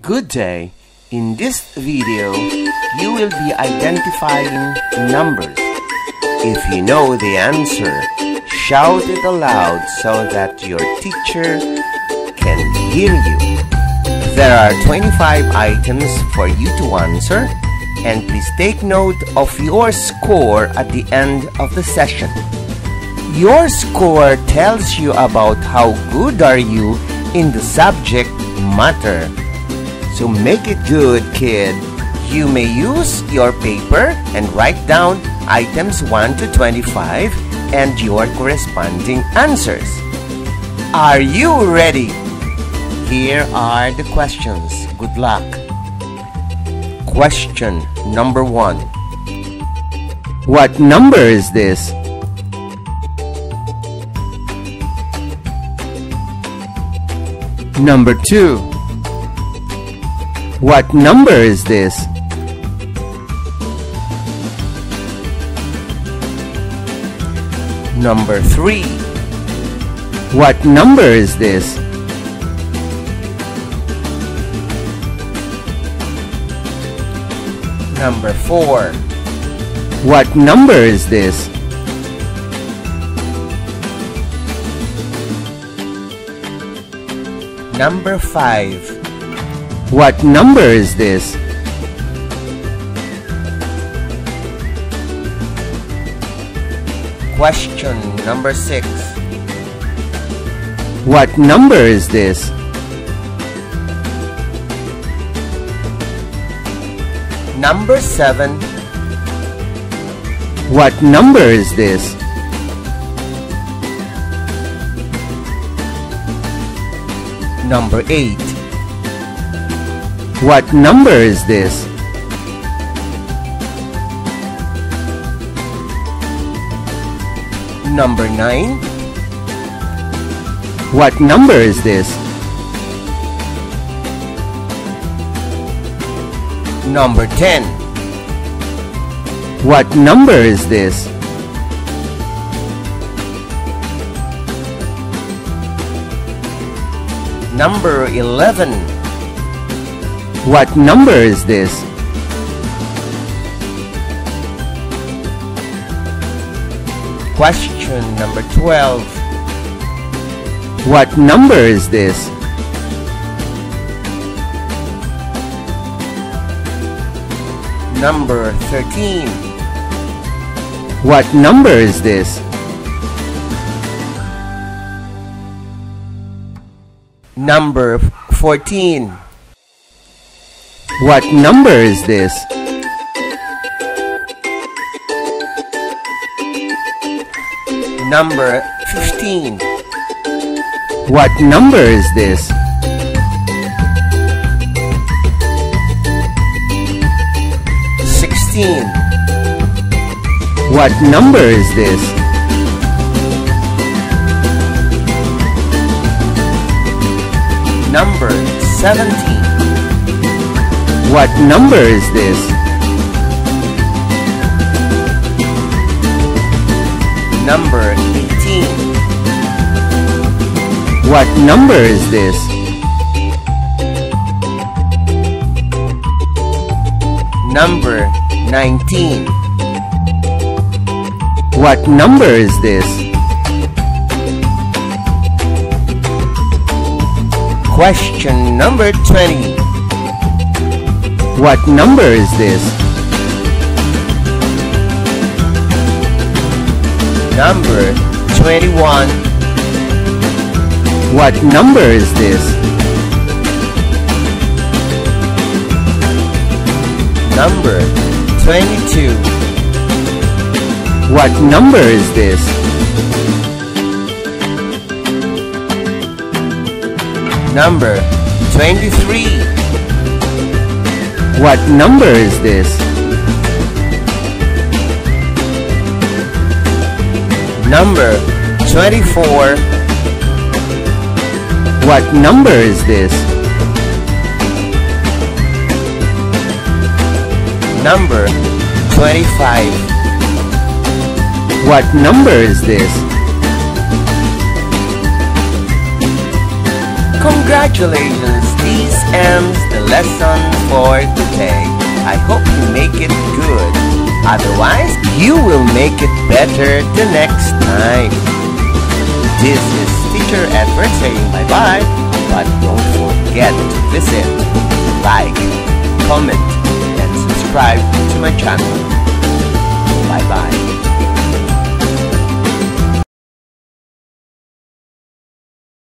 Good day. In this video, you will be identifying numbers. If you know the answer, shout it aloud so that your teacher can hear you. There are 25 items for you to answer, and please take note of your score at the end of the session. Your score tells you about how good are you in the subject matter. So make it good, kid. You may use your paper and write down items 1 to 25 and your corresponding answers. Are you ready? Here are the questions. Good luck. Question number 1. What number is this? Number 2. What number is this? Number 3. What number is this? Number 4. What number is this? Number 5. What number is this? Question number 6. What number is this? Number 7. What number is this? Number 8. What number is this? Number 9. What number is this? Number 10. What number is this? Number 11. What number is this? Question number 12. What number is this? Number 13. What number is this? Number 14. What number is this? Number 15. What number is this? What number is this? Number 17. What number is this? Number 18. What number is this? Number 19. What number is this? Question number 20. What number is this? Number 21. What number is this? Number 22. What number is this? Number 23. What number is this? Number 24. What number is this? Number 25. What number is this? Congratulations, this ends the lesson for today. I hope you make it good. Otherwise, you will make it better the next time. This is Teacher Edward saying bye-bye, but don't forget to visit, like, comment, and subscribe to my channel.